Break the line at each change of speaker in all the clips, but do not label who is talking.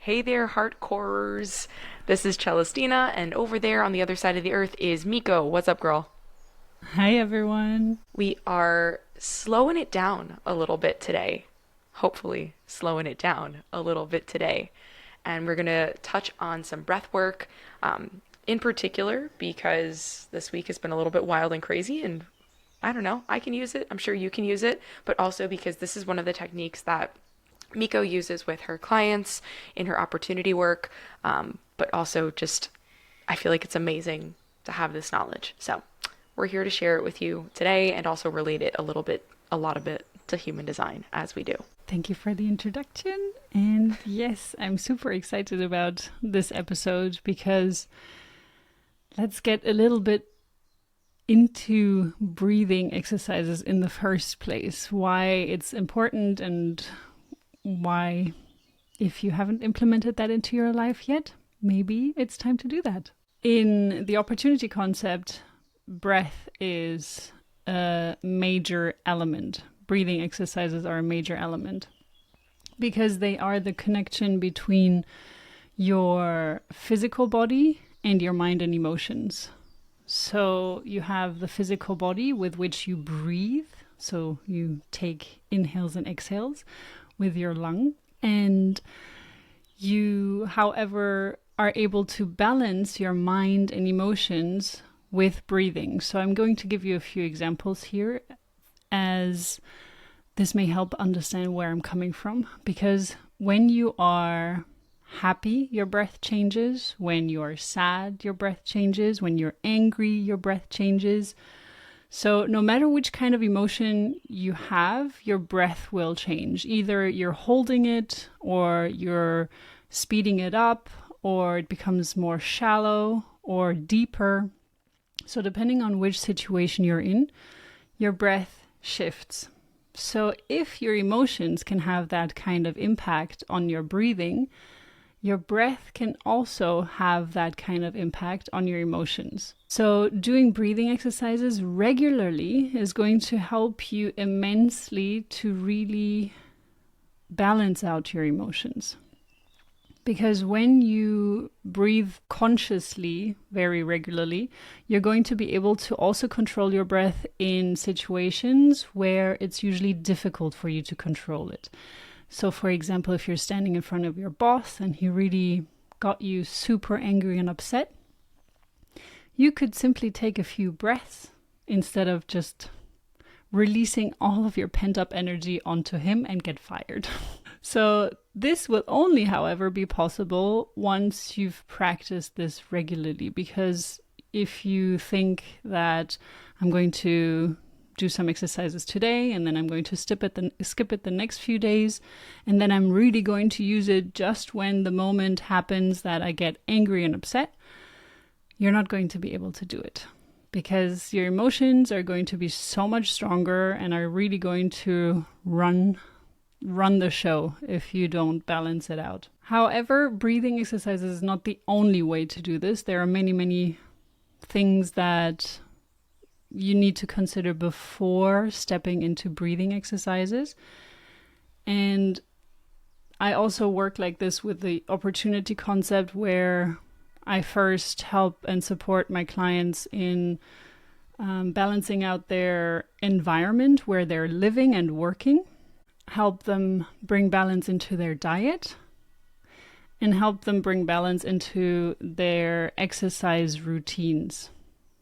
Hey there, hardcorers. This is Celestina, and over there on the other side of the earth is Miko. What's up, girl?
Hi, everyone.
We are slowing it down a little bit today. Hopefully, slowing it down a little bit today. And we're going to touch on some breath work in particular because this week has been a little bit wild and crazy, and I don't know, I can use it. I'm sure you can use it, but also because this is one of the techniques that Miko uses with her clients in her opportunity work, but also just I feel like it's amazing to have this knowledge. So we're here to share it with you today and also relate it a lot of it to human design as we do.
Thank you for the introduction. And yes, I'm super excited about this episode because let's get a little bit into breathing exercises in the first place, why it's important and why, if you haven't implemented that into your life yet, maybe it's time to do that. In the opportunity concept, breath is a major element. Breathing exercises are a major element because they are the connection between your physical body and your mind and emotions. So you have the physical body with which you breathe. So you take inhales and exhales with your lung. And you, however, are able to balance your mind and emotions with breathing. So I'm going to give you a few examples here as this may help understand where I'm coming from. Because when you are happy, your breath changes. When you're sad, your breath changes. When you're angry, your breath changes. So no matter which kind of emotion you have, your breath will change. Either you're holding it, or you're speeding it up, or it becomes more shallow or deeper. So depending on which situation you're in, your breath shifts. So if your emotions can have that kind of impact on your breathing, your breath can also have that kind of impact on your emotions. So doing breathing exercises regularly is going to help you immensely to really balance out your emotions. Because when you breathe consciously, very regularly, you're going to be able to also control your breath in situations where it's usually difficult for you to control it. So for example, if you're standing in front of your boss and he really got you super angry and upset, you could simply take a few breaths instead of just releasing all of your pent-up energy onto him and get fired. So this will only, however, be possible once you've practiced this regularly, because if you think that I'm going to do some exercises today and then I'm going to skip it the next few days, and then I'm really going to use it just when the moment happens that I get angry and upset, you're not going to be able to do it, because your emotions are going to be so much stronger and are really going to run the show if you don't balance it out. However, breathing exercises is not the only way to do this. There are many things that you need to consider before stepping into breathing exercises. And I also work like this with the opportunity concept, where I first help and support my clients in balancing out their environment where they're living and working, help them bring balance into their diet, and help them bring balance into their exercise routines,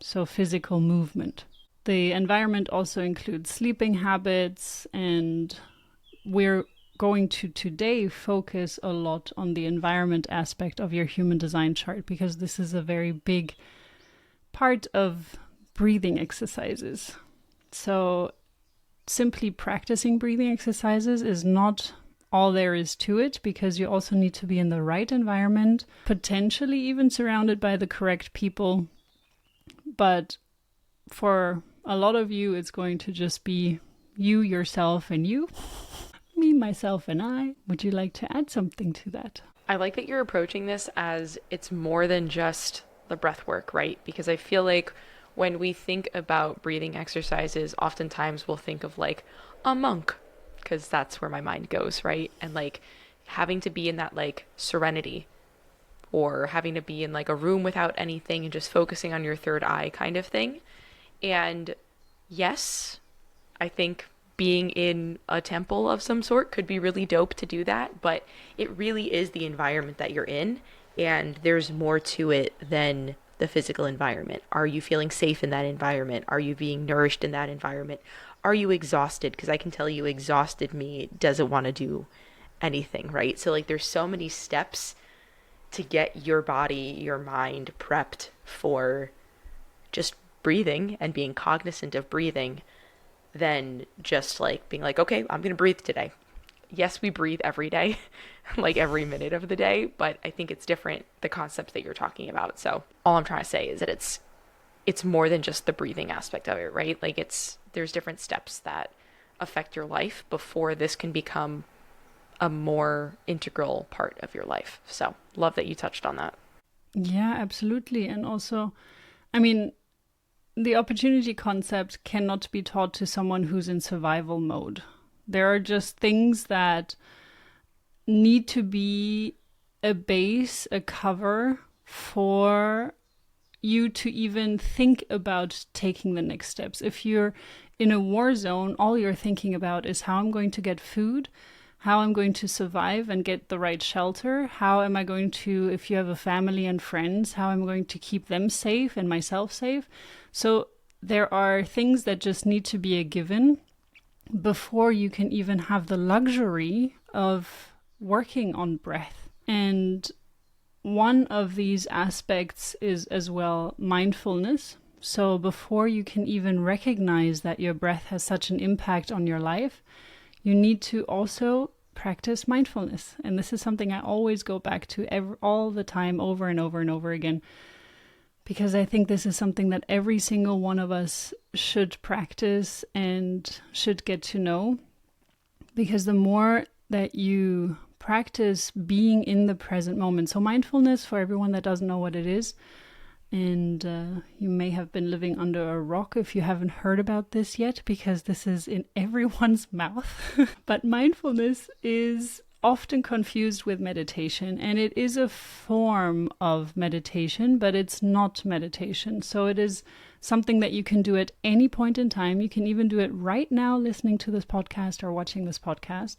so physical movement. The environment also includes sleeping habits, and we're going to today focus a lot on the environment aspect of your human design chart, because this is a very big part of breathing exercises. So simply practicing breathing exercises is not all there is to it, because you also need to be in the right environment, potentially even surrounded by the correct people. But for a lot of you, it's going to just be you, yourself, and you. Me, myself, and I. Would you like to add something to that?
I like that you're approaching this as it's more than just the breath work, right? Because I feel like when we think about breathing exercises, oftentimes we'll think of like a monk, because that's where my mind goes, right? And like having to be in that like serenity, or having to be in like a room without anything and just focusing on your third eye kind of thing. And yes, I think being in a temple of some sort could be really dope to do that, but it really is the environment that you're in, and there's more to it than the physical environment. Are you feeling safe in that environment? Are you being nourished in that environment? Are you exhausted? Because I can tell you, exhausted me doesn't want to do anything, right? So, like, there's so many steps to get your body, your mind prepped for just breathing and being cognizant of breathing than just like being like, okay, I'm going to breathe today. Yes, we breathe every day, like every minute of the day, but I think it's different, the concept that you're talking about. So all I'm trying to say is that it's more than just the breathing aspect of it, right? Like there's different steps that affect your life before this can become a more integral part of your life. So love that you touched on that.
Yeah, absolutely. And also, I mean, the opportunity concept cannot be taught to someone who's in survival mode. There are just things that need to be a base, a cover for you to even think about taking the next steps. If you're in a war zone, all you're thinking about is how I'm going to get food, how I'm going to survive and get the right shelter, how am I going to, if you have a family and friends, how am I going to keep them safe and myself safe. So there are things that just need to be a given before you can even have the luxury of working on breath. And one of these aspects is as well mindfulness. So before you can even recognize that your breath has such an impact on your life, you need to also practice mindfulness. And this is something I always go back to all the time, over and over and over again, because I think this is something that every single one of us should practice and should get to know. Because the more that you practice being in the present moment, so mindfulness, for everyone that doesn't know what it is, and you may have been living under a rock if you haven't heard about this yet, because this is in everyone's mouth. But mindfulness is often confused with meditation, and it is a form of meditation, but it's not meditation. So it is something that you can do at any point in time. You can even do it right now, listening to this podcast or watching this podcast,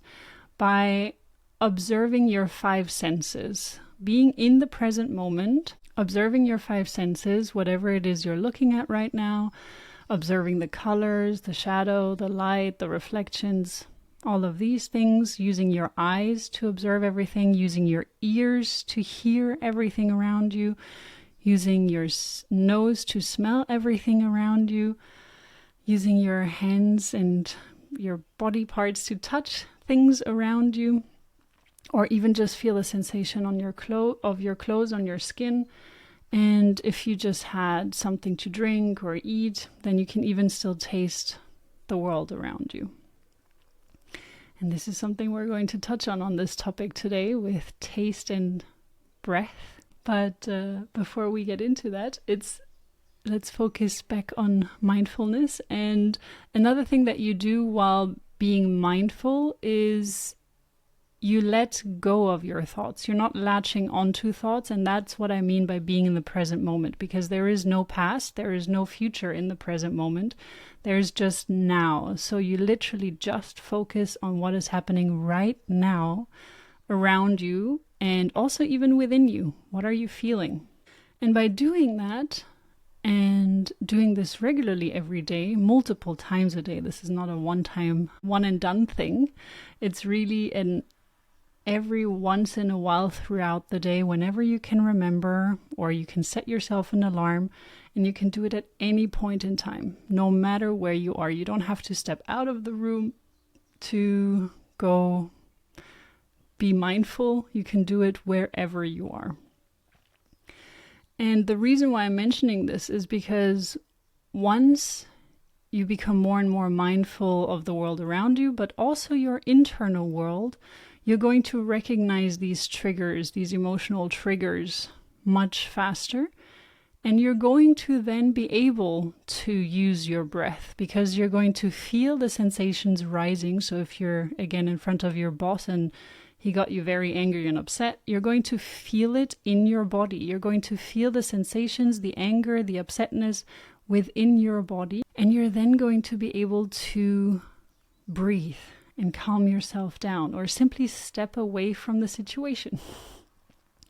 by observing your five senses, being in the present moment, observing your five senses, whatever it is you're looking at right now, observing the colors, the shadow, the light, the reflections, all of these things, using your eyes to observe everything, using your ears to hear everything around you, using your nose to smell everything around you, using your hands and your body parts to touch things around you, or even just feel a sensation on your clothes on your skin. And if you just had something to drink or eat, then you can even still taste the world around you. And this is something we're going to touch on this topic today, with taste and breath. But before we get into that, let's focus back on mindfulness. And another thing that you do while being mindful is you let go of your thoughts. You're not latching onto thoughts. And that's what I mean by being in the present moment, because there is no past, there is no future in the present moment. There's just now. So you literally just focus on what is happening right now around you, and also even within you. What are you feeling? And by doing that, and doing this regularly every day, multiple times a day, this is not a one-time, one and done thing. It's really an every once in a while throughout the day, whenever you can remember, or you can set yourself an alarm, and you can do it at any point in time, no matter where you are. You don't have to step out of the room to go be mindful. You can do it wherever you are. And the reason why I'm mentioning this is because once you become more and more mindful of the world around you, but also your internal world, you're going to recognize these triggers, these emotional triggers, much faster. And you're going to then be able to use your breath, because you're going to feel the sensations rising. So if you're, again, in front of your boss and he got you very angry and upset, you're going to feel it in your body. You're going to feel the sensations, the anger, the upsetness within your body. And you're then going to be able to breathe and calm yourself down, or simply step away from the situation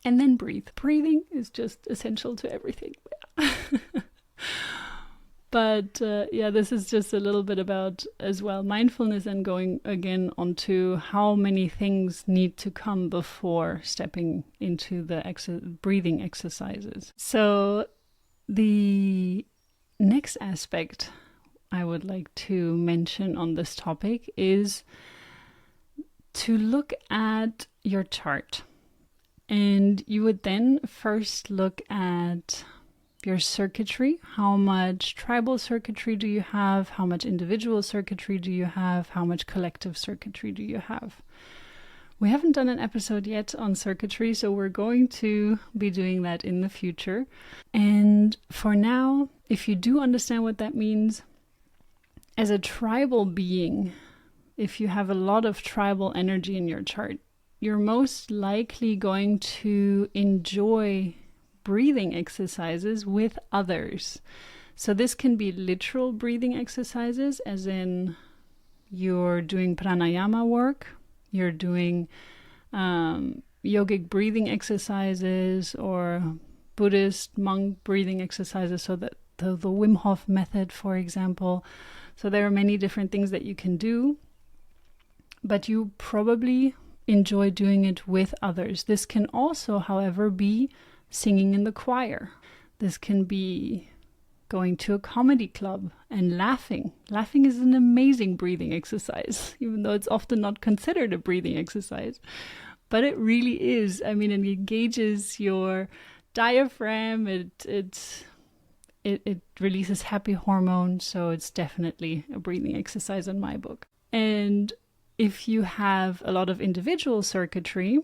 and then breathe. Breathing is just essential to everything. But this is just a little bit about as well mindfulness, and going again onto how many things need to come before stepping into the breathing exercises. So the next aspect I would like to mention on this topic is to look at your chart. And you would then first look at your circuitry. How much tribal circuitry do you have? How much individual circuitry do you have? How much collective circuitry do you have? We haven't done an episode yet on circuitry, so we're going to be doing that in the future. And for now, if you do understand what that means, as a tribal being, if you have a lot of tribal energy in your chart, you're most likely going to enjoy breathing exercises with others. So this can be literal breathing exercises, as in you're doing pranayama work, you're doing yogic breathing exercises, or Buddhist monk breathing exercises, so that the Wim Hof method, for example. So there are many different things that you can do, but you probably enjoy doing it with others. This can also, however, be singing in the choir. This can be going to a comedy club and laughing. Laughing is an amazing breathing exercise, even though it's often not considered a breathing exercise. But it really is. I mean, it engages your diaphragm. It releases happy hormones. So it's definitely a breathing exercise in my book. And if you have a lot of individual circuitry,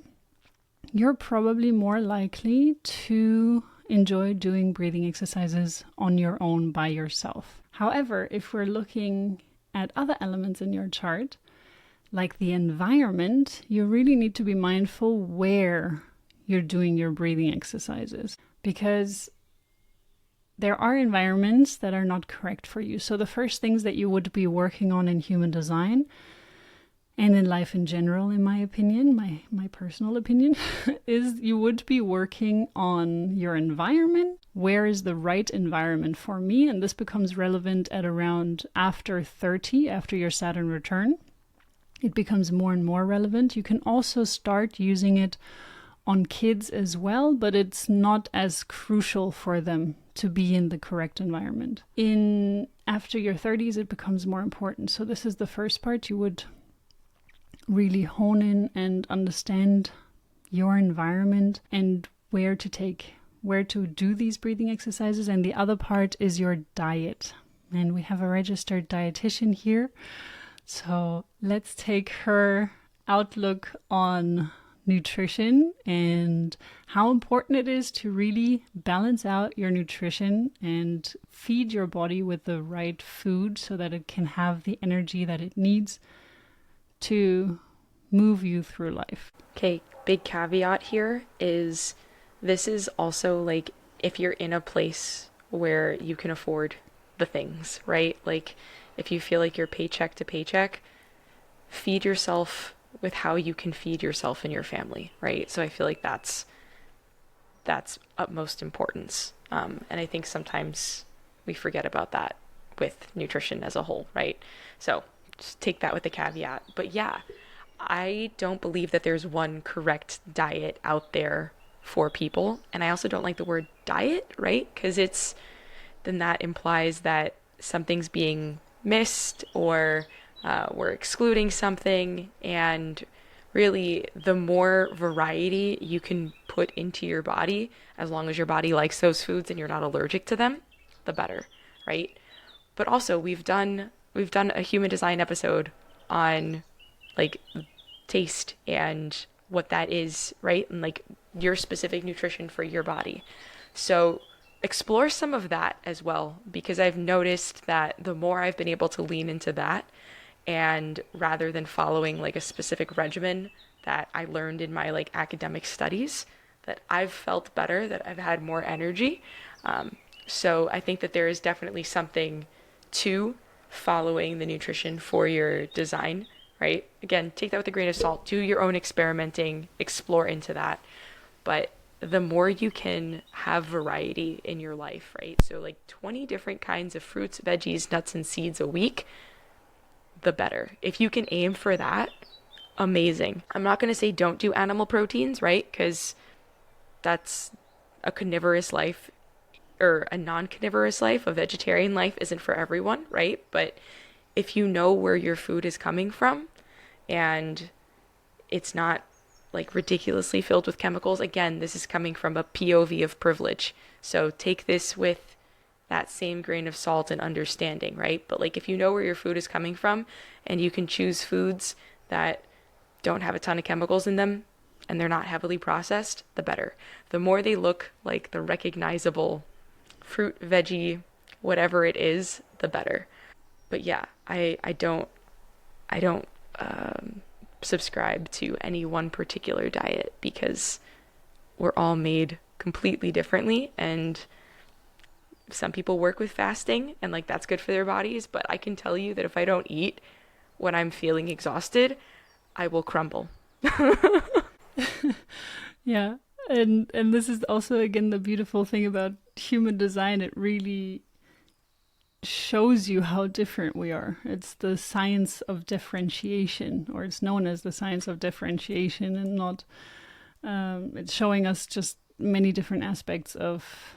you're probably more likely to enjoy doing breathing exercises on your own by yourself. However, if we're looking at other elements in your chart, like the environment, you really need to be mindful where you're doing your breathing exercises, because there are environments that are not correct for you. So the first things that you would be working on in human design and in life in general, in my opinion, my personal opinion, is you would be working on your environment. Where is the right environment for me? And this becomes relevant at around after 30, after your Saturn return. It becomes more and more relevant. You can also start using it on kids as well, but it's not as crucial for them to be in the correct environment. After your 30s, it becomes more important. So this is the first part. You would really hone in and understand your environment and where to do these breathing exercises. And the other part is your diet. And we have a registered dietitian here. So let's take her outlook on nutrition and how important it is to really balance out your nutrition and feed your body with the right food so that it can have the energy that it needs to move you through life.
Okay, big caveat here is this is also like if you're in a place where you can afford the things, right? Like if you feel like you're paycheck to paycheck, feed yourself with how you can feed yourself and your family, right? So I feel like that's utmost importance. And I think sometimes we forget about that with nutrition as a whole, right? So just take that with a caveat. But yeah, I don't believe that there's one correct diet out there for people. And I also don't like the word diet, right? Because then that implies that something's being missed or we're excluding something. And really, the more variety you can put into your body, as long as your body likes those foods and you're not allergic to them, the better, right? But also we've done a human design episode on like taste and what that is, right? And like your specific nutrition for your body. So explore some of that as well, because I've noticed that the more I've been able to lean into that, and rather than following like a specific regimen that I learned in my like academic studies, that I've felt better, that I've had more energy. So I think that there is definitely something to following the nutrition for your design, right? Again, take that with a grain of salt. Do your own experimenting, explore into that. But the more you can have variety in your life, right? So like 20 different kinds of fruits, veggies, nuts, and seeds a week, the better. If you can aim for that, amazing. I'm not going to say don't do animal proteins, right? Because that's a carnivorous life or a non-carnivorous life. A vegetarian life isn't for everyone, right? But if you know where your food is coming from and it's not like ridiculously filled with chemicals, again, this is coming from a POV of privilege. So take this with that same grain of salt and understanding, right? But like if you know where your food is coming from and you can choose foods that don't have a ton of chemicals in them and they're not heavily processed, the better. The more they look like the recognizable fruit, veggie, whatever it is, the better. But yeah, I don't subscribe to any one particular diet because we're all made completely differently, and some people work with fasting and like that's good for their bodies, but I can tell you that if I don't eat when I'm feeling exhausted, I will crumble.
Yeah. And this is also again the beautiful thing about human design. It really shows you how different we are. It's the science of differentiation, or it's known as the science of differentiation, and not it's showing us just many different aspects of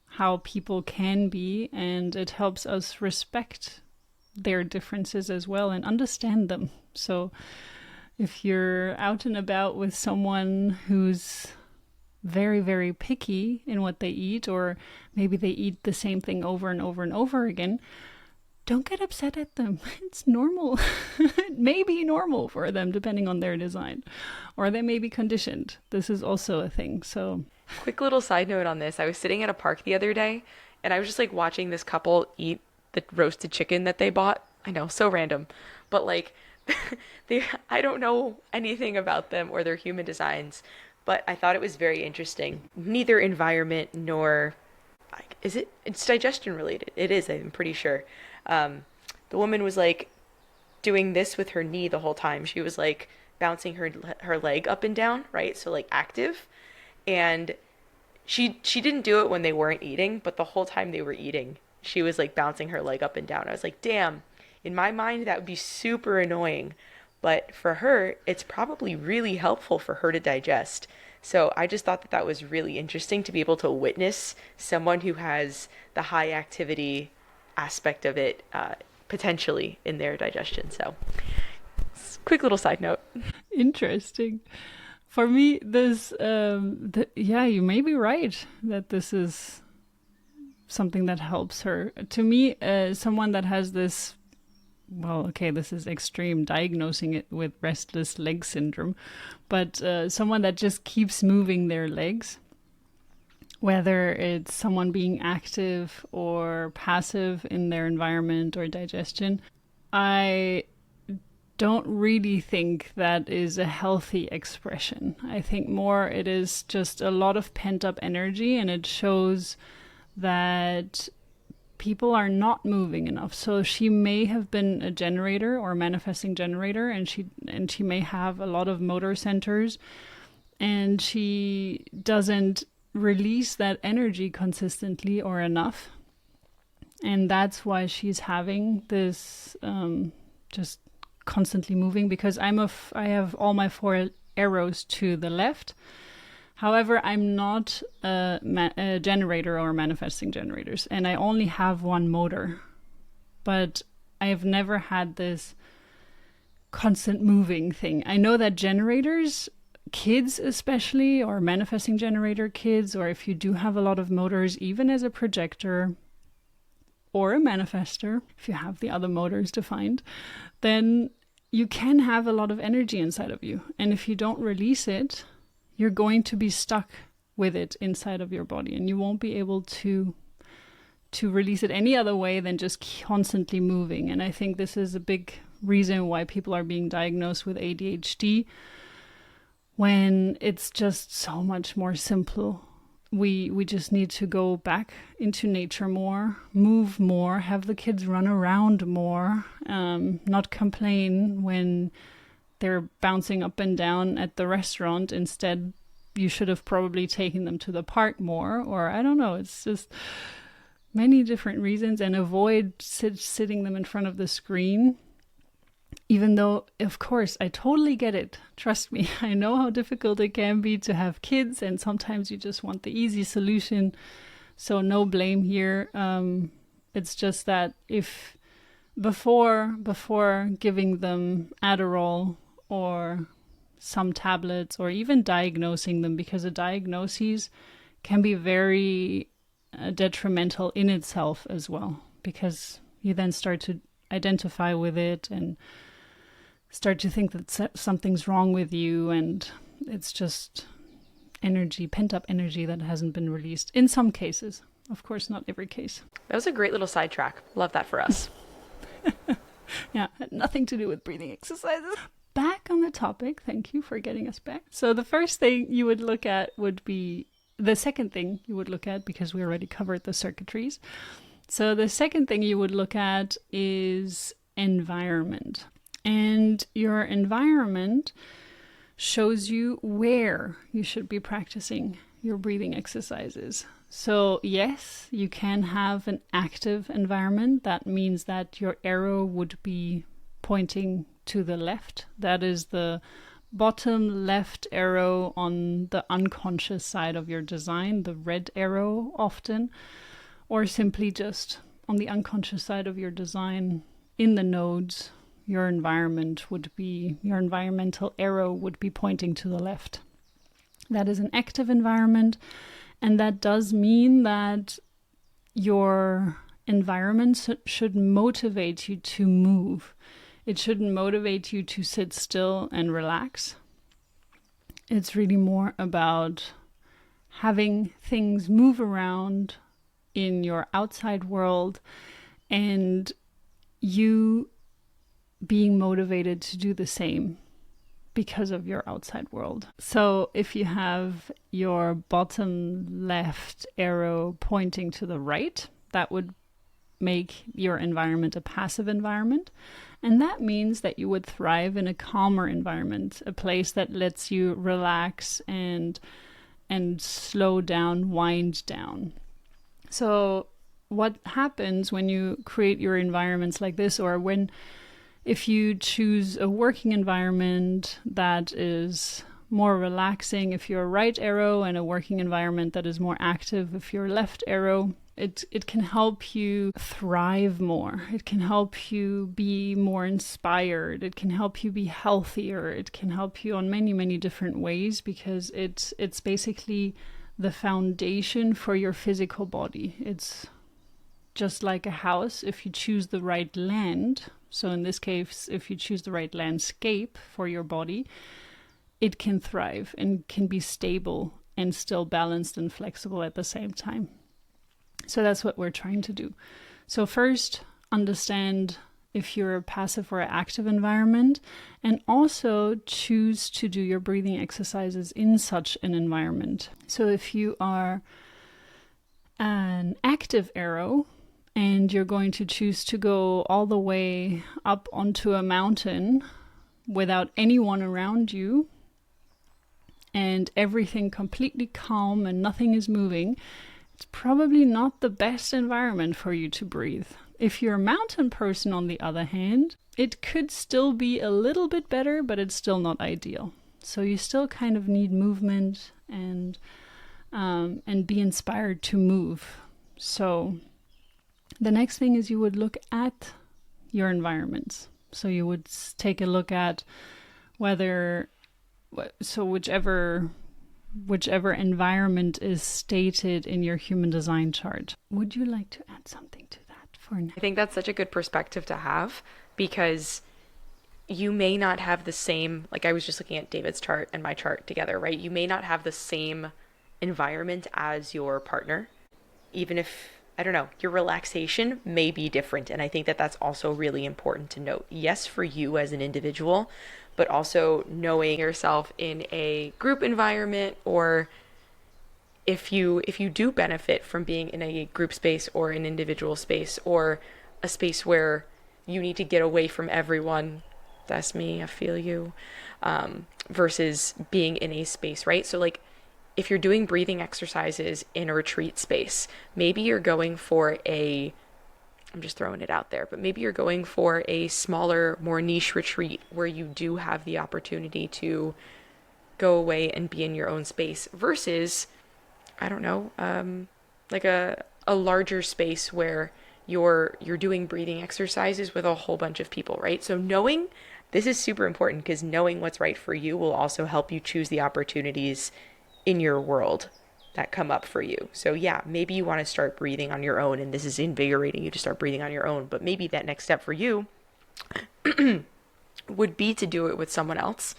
how people can be, and it helps us respect their differences as well and understand them. So if you're out and about with someone who's very, very picky in what they eat, or maybe they eat the same thing over and over and over again, don't get upset at them. It's normal. It may be normal for them depending on their design, or they may be conditioned. This is also a thing. So,
Quick little side note on this. I was sitting at a park the other day and I was just like watching this couple eat the roasted chicken that they bought. I know, so random. But like I don't know anything about them or their human designs, but I thought it was very interesting. Neither environment nor like, it's digestion related. It is, I'm pretty sure. The woman was like doing this with her knee the whole time. She was like bouncing her leg up and down, right? So like active. And she didn't do it when they weren't eating, but the whole time they were eating, she was like bouncing her leg up and down. I was like, damn, in my mind that would be super annoying. But for her, it's probably really helpful for her to digest. So I just thought that that was really interesting to be able to witness someone who has the high activity aspect of it potentially in their digestion. So, quick little side note.
interesting. For me, this, yeah, you may be right that this is something that helps her. To me, someone that has this, well, okay, this is extreme, diagnosing it with restless leg syndrome, but someone that just keeps moving their legs, whether it's someone being active or passive in their environment or digestion, I don't really think that is a healthy expression. I think more it is just a lot of pent up energy, and it shows that people are not moving enough. So she may have been a generator or a manifesting generator, and she may have a lot of motor centers, and she doesn't release that energy consistently or enough. And that's why she's having this just constantly moving, because I have all my four arrows to the left. However, I'm not a generator or manifesting generators, and I only have one motor. But I have never had this constant moving thing. I know that generators, kids especially, or manifesting generator kids, or if you do have a lot of motors, even as a projector or a manifester, if you have the other motors defined, then you can have a lot of energy inside of you. And if you don't release it, you're going to be stuck with it inside of your body, and you won't be able to release it any other way than just constantly moving. And I think this is a big reason why people are being diagnosed with ADHD, when it's just so much more simple. We just need to go back into nature more, move more, have the kids run around more, not complain when they're bouncing up and down at the restaurant. Instead, you should have probably taken them to the park more, or I don't know. It's just many different reasons, and avoid sitting them in front of the screen. Even though, of course, I totally get it. Trust me, I know how difficult it can be to have kids, and sometimes you just want the easy solution. So no blame here. It's just that if before giving them Adderall or some tablets, or even diagnosing them, because a diagnosis can be very detrimental in itself as well, because you then start to identify with it and start to think that something's wrong with you, and it's just energy, pent-up energy that hasn't been released in some cases. Of course, not every case.
That was a great little sidetrack. Love that for us.
Yeah, had nothing to do with breathing exercises. Back on the topic, thank you for getting us back. So the first thing you would look at would be, the second thing you would look at, because we already covered the circuitries. So the second thing you would look at is environment. And your environment shows you where you should be practicing your breathing exercises. So yes, you can have an active environment. That means that your arrow would be pointing to the left. That is the bottom left arrow on the unconscious side of your design, the red arrow often, or simply just on the unconscious side of your design in the nodes. Your environmental arrow would be pointing to the left. That is an active environment, and that does mean that your environment should motivate you to move. It shouldn't motivate you to sit still and relax. It's really more about having things move around in your outside world, and you being motivated to do the same because of your outside world. So if you have your bottom left arrow pointing to the right, that would make your environment a passive environment. And that means that you would thrive in a calmer environment, a place that lets you relax and slow down, wind down. So what happens when you create your environments like this, or if you choose a working environment that is more relaxing, if you're a right arrow, and a working environment that is more active, if you're left arrow, it can help you thrive more. It can help you be more inspired. It can help you be healthier. It can help you on many, many different ways, because it's basically the foundation for your physical body. It's just like a house. If you choose the right land, so in this case, if you choose the right landscape for your body, it can thrive and can be stable and still balanced and flexible at the same time. So that's what we're trying to do. So first, understand if you're a passive or active environment, and also choose to do your breathing exercises in such an environment. So if you are an active arrow, and you're going to choose to go all the way up onto a mountain without anyone around you, and everything completely calm and nothing is moving, it's probably not the best environment for you to breathe. If you're a mountain person, on the other hand, it could still be a little bit better, but it's still not ideal. So you still kind of need movement and be inspired to move. So the next thing is you would look at your environments. So you would take a look at whichever environment is stated in your human design chart. Would you like to add something to that for now?
I think that's such a good perspective to have, because you may not have the same, like I was just looking at David's chart and my chart together, right? You may not have the same environment as your partner, even if I don't know, your relaxation may be different. And I think that that's also really important to note. Yes, for you as an individual, but also knowing yourself in a group environment, or if you do benefit from being in a group space or an individual space or a space where you need to get away from everyone. That's me, I feel you. Versus being in a space, right? So like if you're doing breathing exercises in a retreat space, maybe you're going for I'm just throwing it out there, but maybe you're going for a smaller, more niche retreat where you do have the opportunity to go away and be in your own space versus, I don't know, like a larger space where you're doing breathing exercises with a whole bunch of people, right? So knowing this is super important because knowing what's right for you will also help you choose the opportunities in your world that come up for you. So yeah, maybe you want to start breathing on your own and this is invigorating you to start breathing on your own, but maybe that next step for you would be to do it with someone else.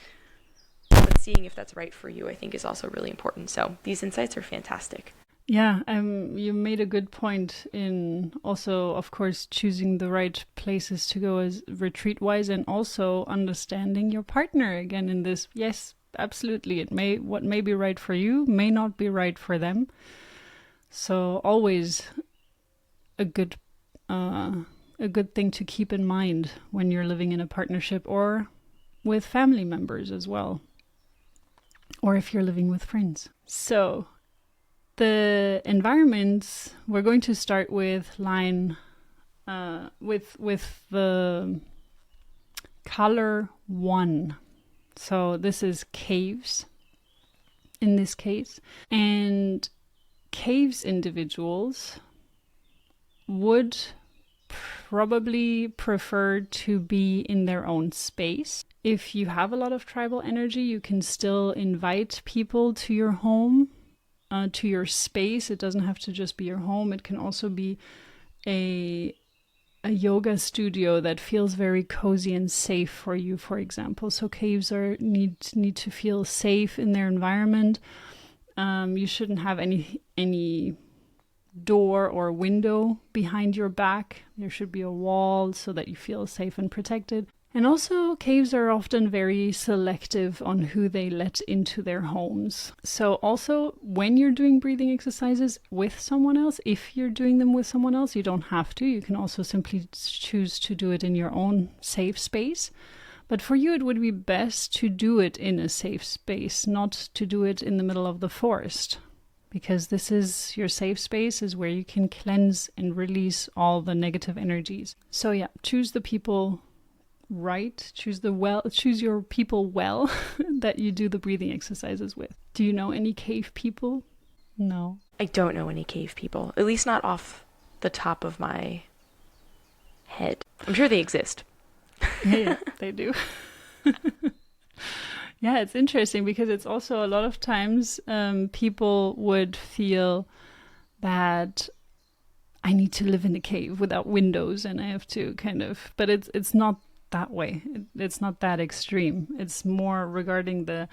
But seeing if that's right for you, I think is also really important. So these insights are fantastic.
Yeah, you made a good point in also, of course, choosing the right places to go as retreat wise, and also understanding your partner again in this. Yes, absolutely. What may be right for you may not be right for them. So always a good thing to keep in mind when you're living in a partnership or with family members as well, or if you're living with friends. So the environments, we're going to start with with the color 1. So this is caves in this case. And caves individuals would probably prefer to be in their own space. If you have a lot of tribal energy, you can still invite people to your home, to your space. It doesn't have to just be your home. It can also be a yoga studio that feels very cozy and safe for you, for example. So caves need to feel safe in their environment. You shouldn't have any door or window behind your back. There should be a wall so that you feel safe and protected. And also, caves are often very selective on who they let into their homes. So also, when you're doing breathing exercises with someone else, if you're doing them with someone else, you don't have to. You can also simply choose to do it in your own safe space. But for you, it would be best to do it in a safe space, not to do it in the middle of the forest. Because this is your safe space, is where you can cleanse and release all the negative energies. So yeah, choose the people right, choose your people well that you do the breathing exercises with. Do you know any cave people? No.
I don't know any cave people, at least not off the top of my head. I'm sure they exist.
Yeah, they do. Yeah, it's interesting because it's also a lot of times people would feel that I need to live in a cave without windows and I have to but it's not that way. It's not that extreme. It's more regarding the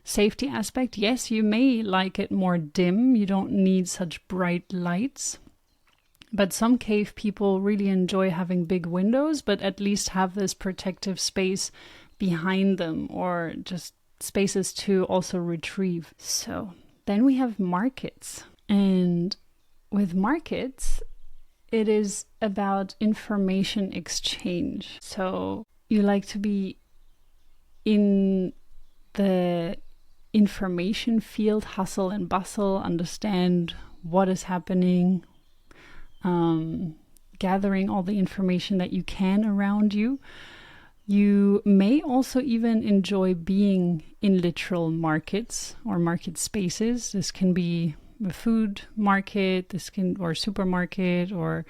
safety aspect. Yes, you may like it more dim. You don't need such bright lights. But some cave people really enjoy having big windows, but at least have this protective space behind them, or just spaces to also retrieve. So then we have markets. And with markets, it is about information exchange. So you like to be in the information field, hustle and bustle, understand what is happening, gathering all the information that you can around you. You may also even enjoy being in literal markets or market spaces. This can be a food market, or supermarket, or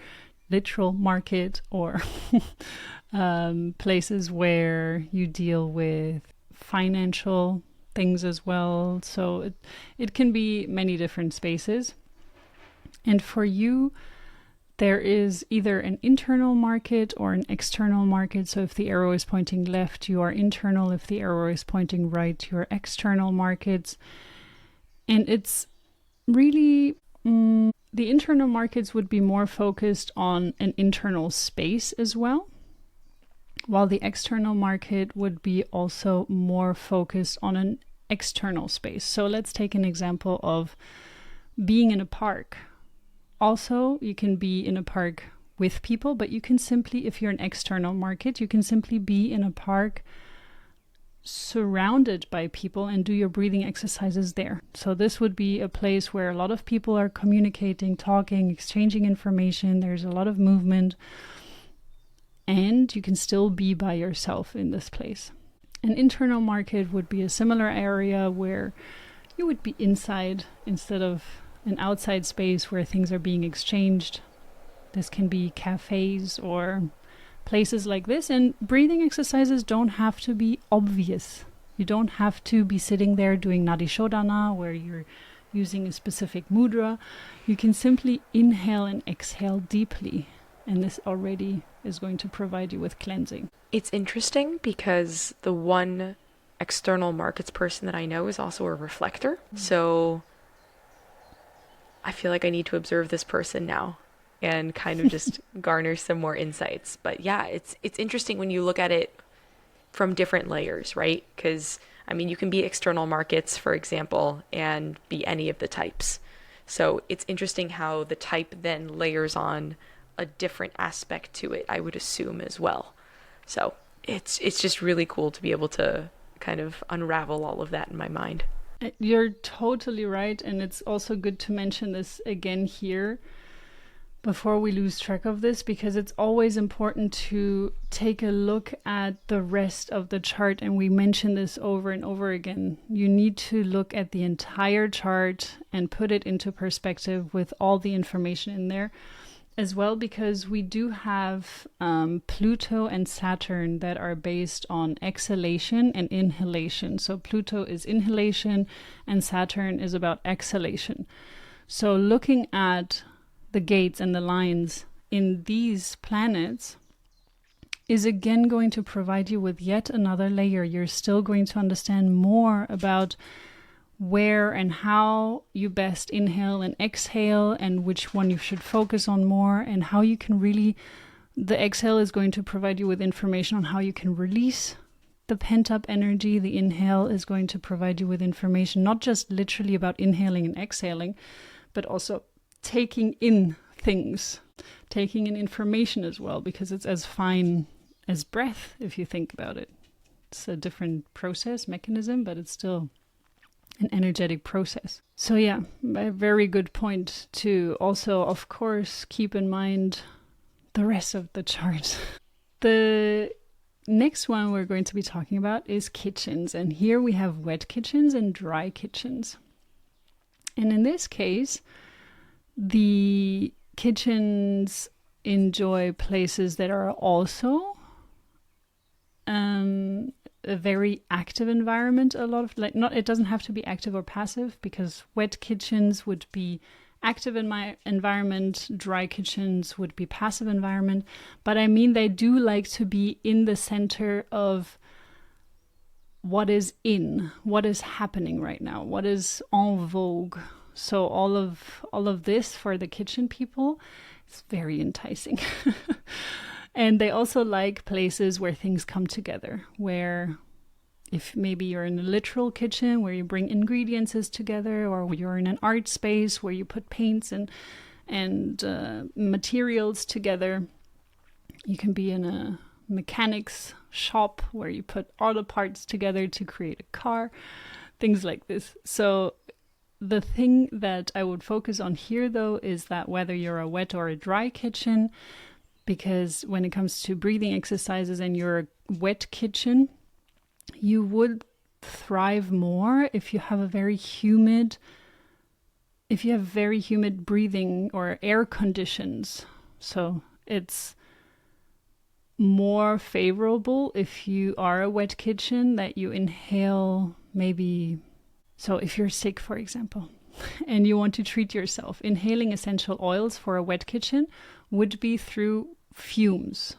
literal market, or places where you deal with financial things as well. So it can be many different spaces. And for you, there is either an internal market or an external market. So if the arrow is pointing left, you are internal. If the arrow is pointing right, you are external markets. And it's really the internal markets would be more focused on an internal space as well, while the external market would be also more focused on an external space. So let's take an example of being in a park. Also, you can be in a park with people, but you can simply, if you're an external market, you can simply be in a park surrounded by people and do your breathing exercises there. So this would be a place where a lot of people are communicating, talking, exchanging information. There's a lot of movement, and you can still be by yourself in this place. An internal market would be a similar area where you would be inside instead of an outside space where things are being exchanged. This can be cafes or places like this, and breathing exercises don't have to be obvious. You don't have to be sitting there doing Nadi Shodhana where you're using a specific mudra. You can simply inhale and exhale deeply, and this already is going to provide you with cleansing.
It's interesting because the one external markets person that I know is also a reflector. So I feel like I need to observe this person now and kind of just garner some more insights. But yeah, it's interesting when you look at it from different layers, right? Because, I mean, you can be external markets, for example, and be any of the types. So it's interesting how the type then layers on a different aspect to it, I would assume, as well. So it's just really cool to be able to kind of unravel all of that in my mind.
You're totally right. And it's also good to mention this again here before we lose track of this, because it's always important to take a look at the rest of the chart. And we mention this over and over again. You need to look at the entire chart and put it into perspective with all the information in there as well, because we do have Pluto and Saturn that are based on exhalation and inhalation. So Pluto is inhalation and Saturn is about exhalation. So looking at the gates and the lines in these planets is again going to provide you with yet another layer. You're still going to understand more about where and how you best inhale and exhale, and which one you should focus on more, and how you can really, the exhale is going to provide you with information on how you can release the pent-up energy. The inhale is going to provide you with information, not just literally about inhaling and exhaling, but also taking in things, taking in information as well, because it's as fine as breath if you think about it. It's a different process mechanism, but it's still an energetic process. So yeah, a very good point to also, of course, keep in mind the rest of the chart. The next one we're going to be talking about is kitchens, and here we have wet kitchens and dry kitchens. And in this case, the kitchens enjoy places that are also a very active environment. A lot of, like, not, it doesn't have to be active or passive, because wet kitchens would be active in my environment, dry kitchens would be passive environment. But I mean, they do like to be in the center of what is happening right now, what is en vogue. So all of this for the kitchen people, it's very enticing. And they also like places where things come together, where if maybe you're in a literal kitchen where you bring ingredients together, or you're in an art space where you put paints and materials together. You can be in a mechanics shop where you put auto parts together to create a car, things like this. So the thing that I would focus on here, though, is that whether you're a wet or a dry kitchen, because when it comes to breathing exercises and you're a wet kitchen, you would thrive more if you have very humid breathing or air conditions. So it's more favorable if you are a wet kitchen that you inhale maybe. So if you're sick, for example, and you want to treat yourself, inhaling essential oils for a wet kitchen would be through fumes,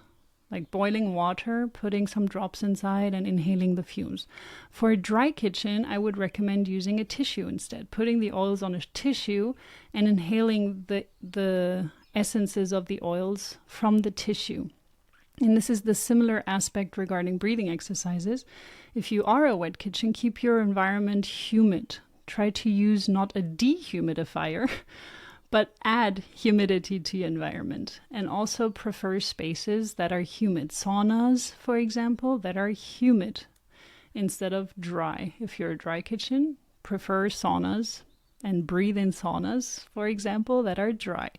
like boiling water, putting some drops inside and inhaling the fumes. For a dry kitchen, I would recommend using a tissue instead, putting the oils on a tissue and inhaling the essences of the oils from the tissue. And this is the similar aspect regarding breathing exercises. If you are a wet kitchen, keep your environment humid. Try to use not a dehumidifier, but add humidity to your environment. And also prefer spaces that are humid. Saunas, for example, that are humid instead of dry. If you're a dry kitchen, prefer saunas and breathe in saunas, for example, that are dry.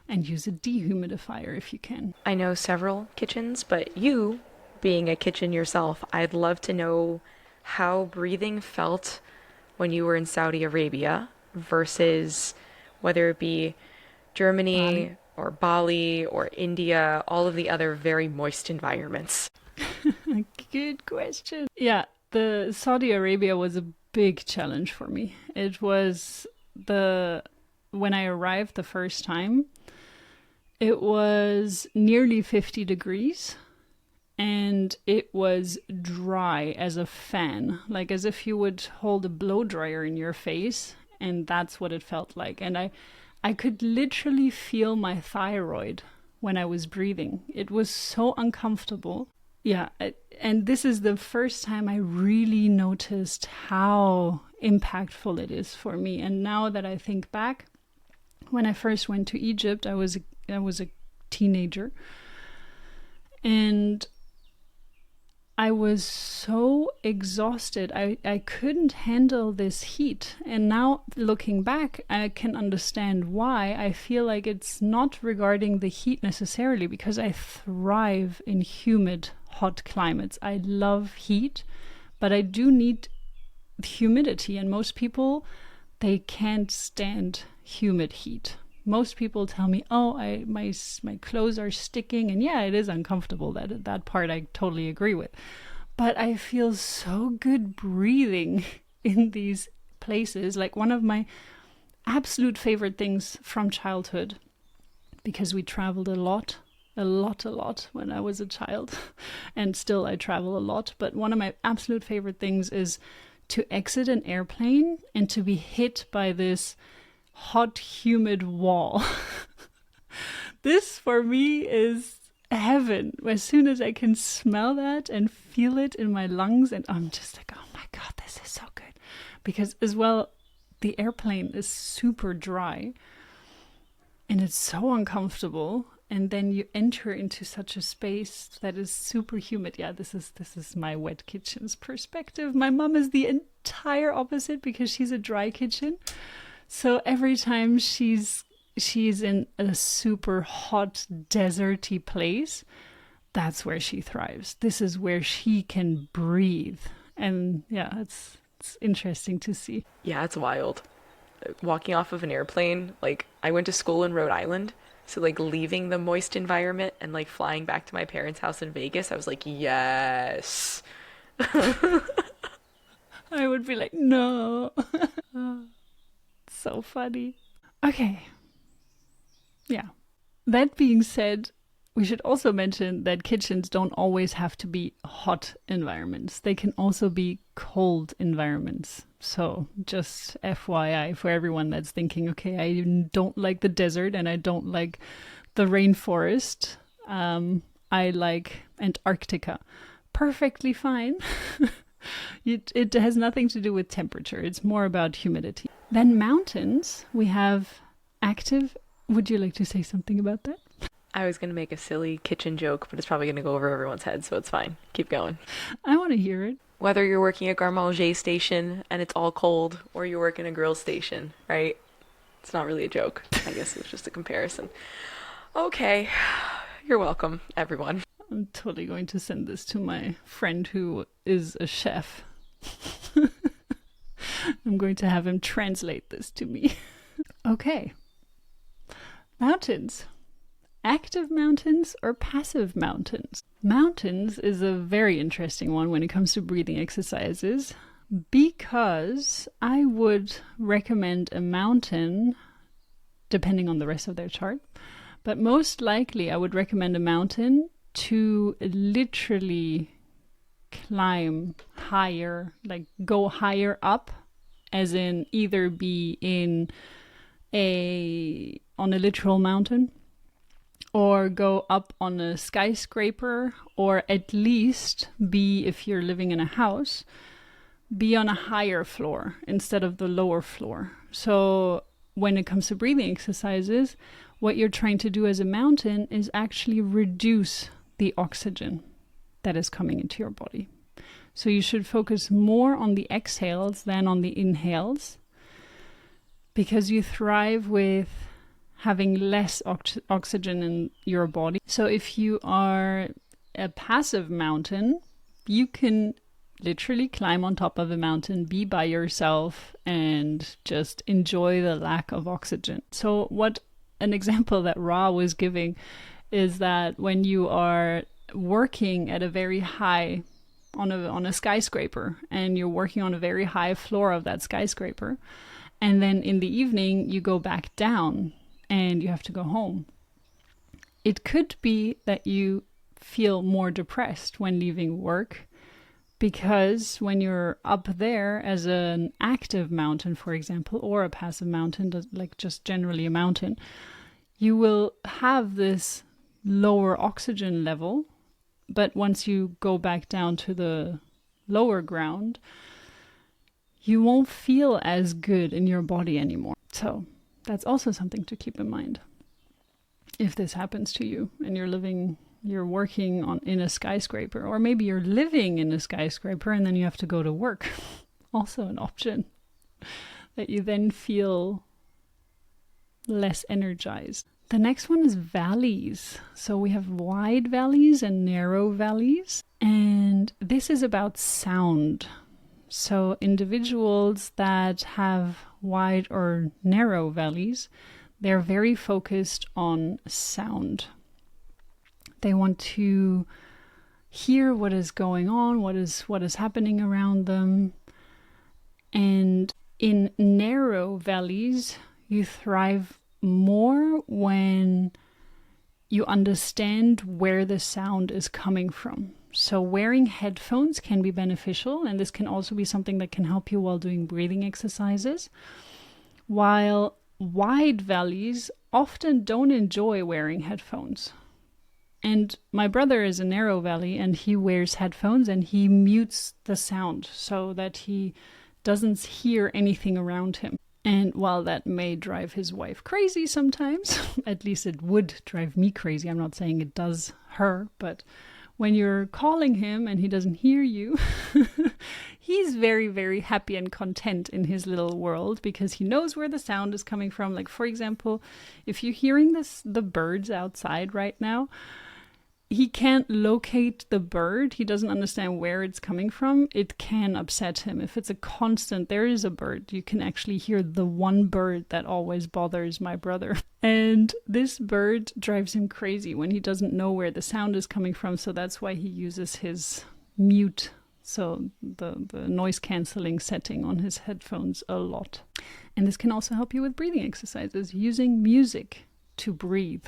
And use a dehumidifier if you can.
I know several kitchens, but you, being a kitchen yourself, I'd love to know how breathing felt when you were in Saudi Arabia versus whether it be Germany or Bali or India, all of the other very moist environments.
Good question. Yeah, the Saudi Arabia was a big challenge for me. It was when I arrived the first time, it was nearly 50 degrees and it was dry as a fan, like as if you would hold a blow dryer in your face, and that's what it felt like. And I could literally feel my thyroid when I was breathing. It was so uncomfortable. Yeah, and this is the first time I really noticed how impactful it is for me. And now that I think back, when I first went to Egypt, I was a teenager, and I was so exhausted. I couldn't handle this heat. And now looking back, I can understand why. I feel like it's not regarding the heat necessarily, because I thrive in humid, hot climates. I love heat, but I do need humidity. And most people, they can't stand humid heat. Most people tell me, oh, my clothes are sticking. And yeah, it is uncomfortable. That part I totally agree with. But I feel so good breathing in these places. Like one of my absolute favorite things from childhood, because we traveled a lot when I was a child. And still I travel a lot. But one of my absolute favorite things is to exit an airplane and to be hit by this hot, humid wall. This for me is heaven. As soon as I can smell that and feel it in my lungs, and I'm just like, oh my God, this is so good. Because as well, the airplane is super dry and it's so uncomfortable. And then you enter into such a space that is super humid. Yeah, this is my wet kitchen's perspective. My mom is the entire opposite because she's a dry kitchen. So every time she's in a super hot, deserty place, that's where she thrives. This is where she can breathe. And yeah, it's interesting to see.
Yeah, it's wild. Walking off of an airplane, like I went to school in Rhode Island, so like leaving the moist environment and like flying back to my parents' house in Vegas, I was like, yes.
I would be like, no. So funny. Okay. Yeah. That being said, we should also mention that kitchens don't always have to be hot environments. They can also be cold environments. So just FYI for everyone that's thinking, okay, I don't like the desert and I don't like the rainforest. I like Antarctica. Perfectly fine. It has nothing to do with temperature. It's more about humidity. Then mountains, we have active. Would you like to say something about that?
I was going to make a silly kitchen joke, but it's probably going to go over everyone's head, so it's fine. Keep going.
I want to hear it.
Whether you're working a garde manger station and it's all cold, or you work in a grill station, right? It's not really a joke. I guess it was just a comparison. Okay. You're welcome, everyone.
I'm totally going to send this to my friend who is a chef. I'm going to have him translate this to me. Okay. Mountains. Active mountains or passive mountains? Mountains is a very interesting one when it comes to breathing exercises, because I would recommend a mountain, depending on the rest of their chart, but most likely I would recommend a mountain to literally climb higher, like go higher up, as in either be on a literal mountain, or go up on a skyscraper, or at least be, if you're living in a house, be on a higher floor instead of the lower floor. So when it comes to breathing exercises, what you're trying to do as a mountain is actually reduce the oxygen that is coming into your body. So you should focus more on the exhales than on the inhales, because you thrive with having less oxygen in your body. So if you are a passive mountain, you can literally climb on top of a mountain, be by yourself, and just enjoy the lack of oxygen. So what an example that Ra was giving is that when you are working at a very high, on a skyscraper, and you're working on a very high floor of that skyscraper, and then in the evening you go back down and you have to go home. It could be that you feel more depressed when leaving work, because when you're up there as an active mountain, for example, or a passive mountain, like just generally a mountain, you will have this lower oxygen level. But once you go back down to the lower ground, you won't feel as good in your body anymore. So that's also something to keep in mind. If this happens to you and you're working in a skyscraper, or maybe you're living in a skyscraper and then you have to go to work, also an option, that you then feel less energized. The next one is valleys. So we have wide valleys and narrow valleys, and this is about sound. So individuals that have wide or narrow valleys, they're very focused on sound. They want to hear what is going on, what is happening around them. And in narrow valleys, you thrive more when you understand where the sound is coming from. So wearing headphones can be beneficial, and this can also be something that can help you while doing breathing exercises. While wide valleys often don't enjoy wearing headphones. And my brother is a narrow valley, and he wears headphones and he mutes the sound so that he doesn't hear anything around him. And while that may drive his wife crazy sometimes, at least it would drive me crazy. I'm not saying it does her, but when you're calling him and he doesn't hear you, he's very, very happy and content in his little world because he knows where the sound is coming from. Like, for example, if you're hearing the birds outside right now, he can't locate the bird. He doesn't understand where it's coming from. It can upset him. If it's a constant, there is a bird. You can actually hear the one bird that always bothers my brother. And this bird drives him crazy when he doesn't know where the sound is coming from. So that's why he uses his mute, so the noise cancelling setting on his headphones a lot. And this can also help you with breathing exercises, using music to breathe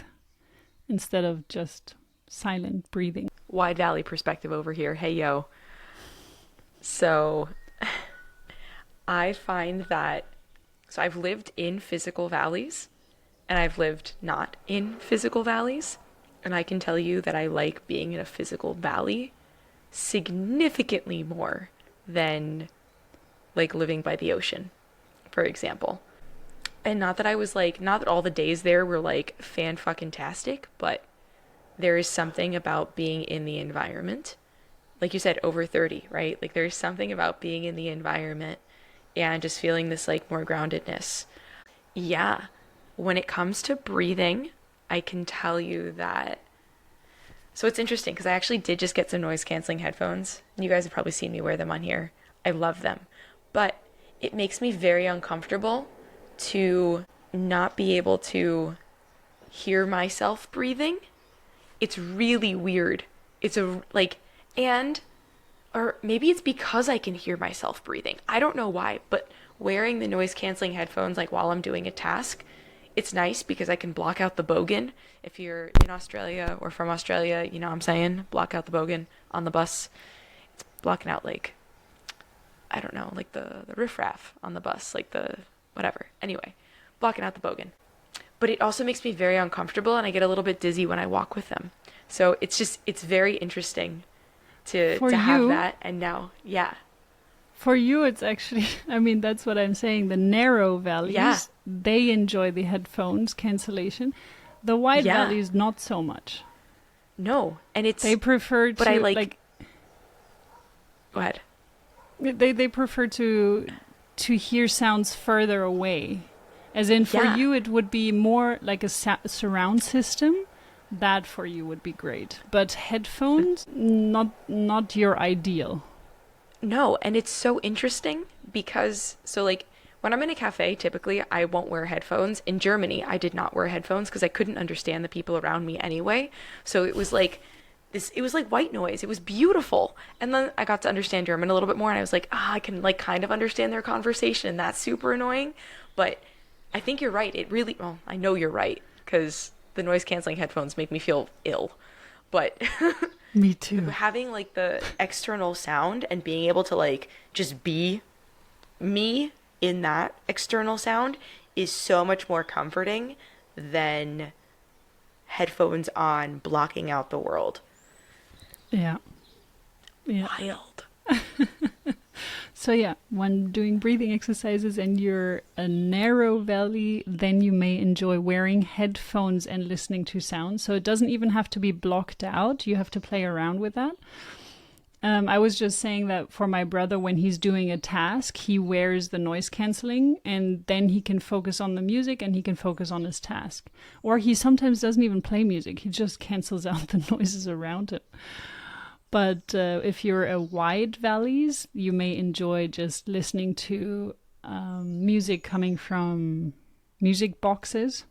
instead of just silent breathing.
Wide valley perspective over here. Hey, yo. So I find that, so I've lived in physical valleys and I've lived not in physical valleys. And I can tell you that I like being in a physical valley significantly more than like living by the ocean, for example. And not that all the days there were like fan-fucking-tastic, but there is something about being in the environment. Like you said, over 30, right? Like there's something about being in the environment and just feeling this like more groundedness. Yeah. When it comes to breathing, I can tell you that. So it's interesting because I actually did just get some noise canceling headphones. You guys have probably seen me wear them on here. I love them. But it makes me very uncomfortable to not be able to hear myself breathing. It's really weird. Or maybe it's because I can hear myself breathing. I don't know why, but wearing the noise canceling headphones like while I'm doing a task, it's nice because I can block out the bogan. If you're in Australia or from Australia, you know what I'm saying? Block out the bogan on the bus. It's blocking out like, I don't know, like the riffraff on the bus, like the whatever. Anyway, blocking out the bogan. But it also makes me very uncomfortable and I get a little bit dizzy when I walk with them. So it's very interesting
For
to have
you,
that. And now, yeah.
for you, it's actually, I mean, that's what I'm saying. The narrow
Yeah.
valleys, they enjoy the headphones cancellation. The wide
Yeah.
valleys, not so much.
No. And
They
it's,
prefer
but I
to,
like,
like,
go ahead.
they prefer to hear sounds further away. As in, for
Yeah.
you, it would be more like a surround system. That for you would be great. But headphones, not your ideal.
No, and it's so interesting because so like when I'm in a cafe, typically I won't wear headphones. In Germany, I did not wear headphones because I couldn't understand the people around me anyway. So it was like this it was like white noise. It was beautiful. And then I got to understand German a little bit more and I was like, "Ah, I can like kind of understand their conversation." That's super annoying. But I think you're right. It really well, I know you're right because the noise canceling headphones make me feel ill. But
Me too.
having like the external sound and being able to like just be me in that external sound is so much more comforting than headphones on blocking out the world.
Yeah. Yeah.
Wild.
So yeah, when doing breathing exercises and you're a narrow valley, then you may enjoy wearing headphones and listening to sounds. So it doesn't even have to be blocked out. You have to play around with that. I was just saying that for my brother, when he's doing a task, he wears the noise canceling and then he can focus on the music and he can focus on his task. Or he sometimes doesn't even play music. He just cancels out the noises around him. But if you're a wide valleys, you may enjoy just listening to music coming from music boxes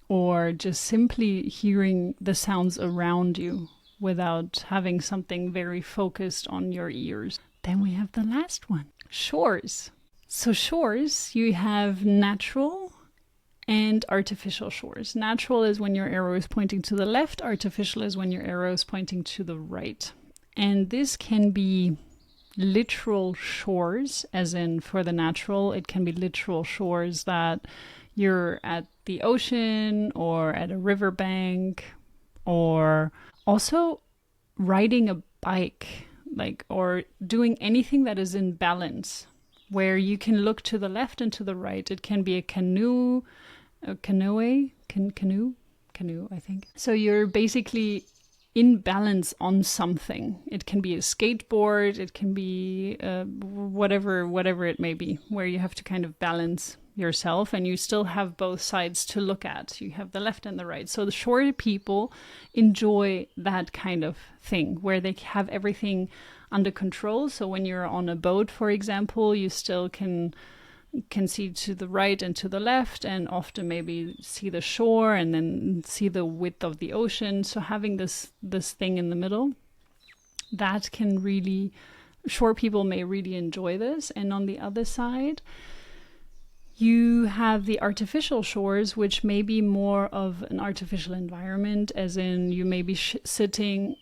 or just simply hearing the sounds around you without having something very focused on your ears. Then we have the last one, shores. So shores, you have natural and artificial shores. Natural is when your arrow is pointing to the left, artificial is when your arrow is pointing to the right. And this can be literal shores, as in for the natural, it can be literal shores that you're at the ocean or at a riverbank, or also riding a bike, like, or doing anything that is in balance, where you can look to the left and to the right. It can be a canoe, canoe, I think. So you're basically in balance on something. It can be a skateboard, it can be whatever it may be, where you have to kind of balance yourself and you still have both sides to look at. You have the left and the right. So the shore people enjoy that kind of thing where they have everything under control. So when you're on a boat, for example, you still can see to the right and to the left and often maybe see the shore and then see the width of the ocean. So having this thing in the middle, that can really, shore people may really enjoy this. And on the other side, you have the artificial shores, which may be more of an artificial environment, as in you may be sitting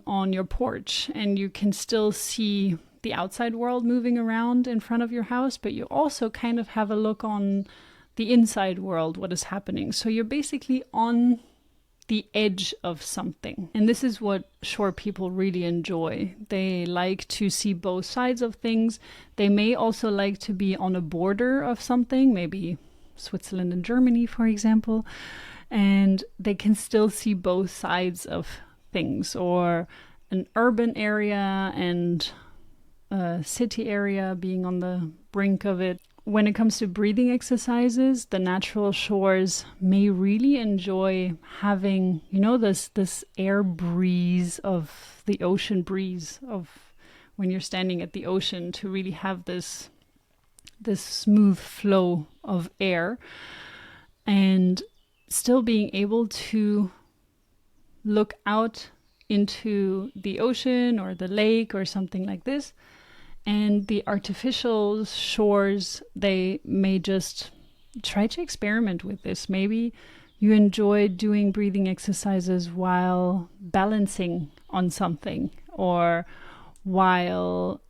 on your porch and you can still see the outside world moving around in front of your house, but you also kind of have a look on the inside world, what is happening. So you're basically on the edge of something. And this is what shore people really enjoy. They like to see both sides of things. They may also like to be on a border of something, maybe Switzerland and Germany, for example, and they can still see both sides of things, or an urban area and a city area being on the brink of it. When it comes to breathing exercises, the natural shores may really enjoy having, this air breeze of the ocean breeze of when you're standing at the ocean, to really have this smooth flow of air and still being able to look out into the ocean or the lake or something like this. And the artificial shores, they may just try to experiment with this. Maybe you enjoy doing breathing exercises while balancing on something, or while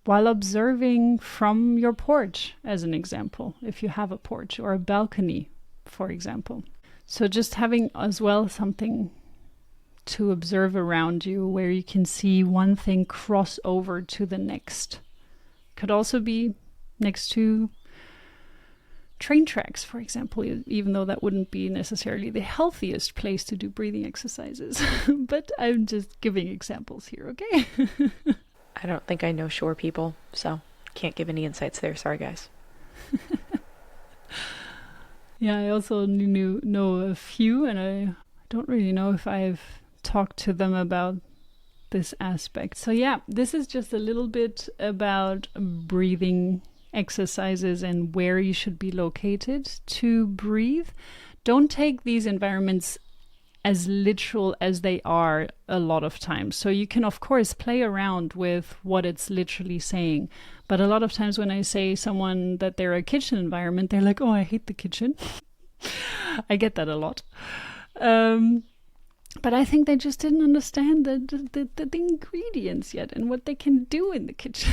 observing from your porch, as an example, if you have a porch or a balcony, for example. So just having as well something to observe around you where you can see one thing cross over to the next. Could also be next to train tracks, for example, even though that wouldn't be necessarily the healthiest place to do breathing exercises. But I'm just giving examples here, okay?
I don't think I know shore people, so can't give any insights there. Sorry, guys.
Yeah, I also know a few, and I don't really know if I've talked to them about this aspect. So yeah, this is just a little bit about breathing exercises and where you should be located to breathe. Don't take these environments as literal as they are a lot of times. So you can of course play around with what it's literally saying. But a lot of times when I say someone that they're a kitchen environment, they're like, oh, I hate the kitchen. I get that a lot. But I think they just didn't understand the ingredients yet and what they can do in the kitchen.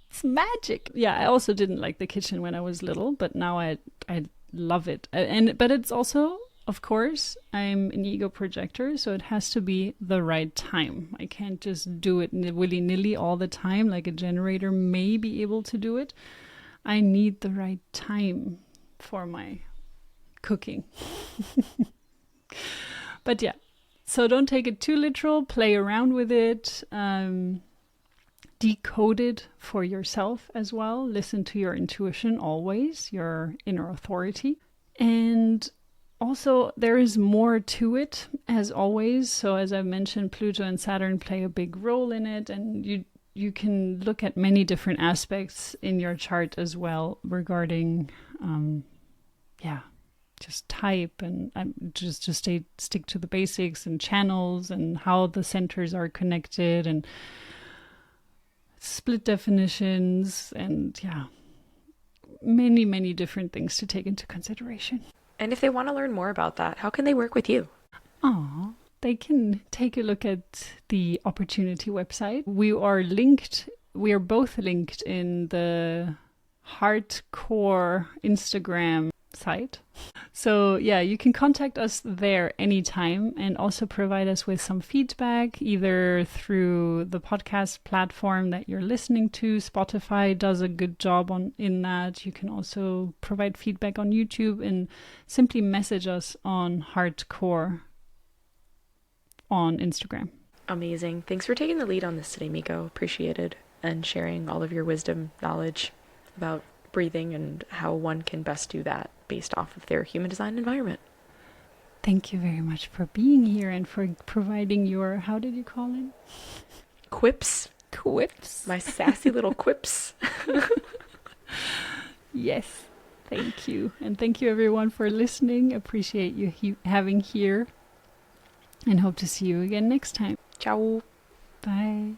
It's magic. Yeah, I also didn't like the kitchen when I was little, but now I love it. But it's also, of course, I'm an ego projector, so it has to be the right time. I can't just do it willy-nilly all the time, like a generator may be able to do it. I need the right time for my cooking. But yeah, so don't take it too literal, play around with it, decode it for yourself as well. Listen to your intuition always, your inner authority. And also, there is more to it, as always. So as I've mentioned, Pluto and Saturn play a big role in it, and you can look at many different aspects in your chart as well regarding, just type and just stick to the basics and channels and how the centers are connected and split definitions and many different things to take into consideration.
And if they want to learn more about that, how can they work with you?
They can take a look at the Opportunity website. We are both linked in the Hardcore Instagram site. So yeah, you can contact us there anytime and also provide us with some feedback, either through the podcast platform that you're listening to. Spotify does a good job in that. You can also provide feedback on YouTube and simply message us on Hardcore on Instagram.
Amazing. Thanks for taking the lead on this today, Miko. Appreciated. And sharing all of your wisdom, knowledge about breathing and how one can best do that based off of their human design environment.
Thank you very much for being here and for providing your, how did you call it?
Quips. My sassy little quips.
Yes, thank you. And thank you everyone for listening. Appreciate you having here and hope to see you again next time.
Ciao.
Bye.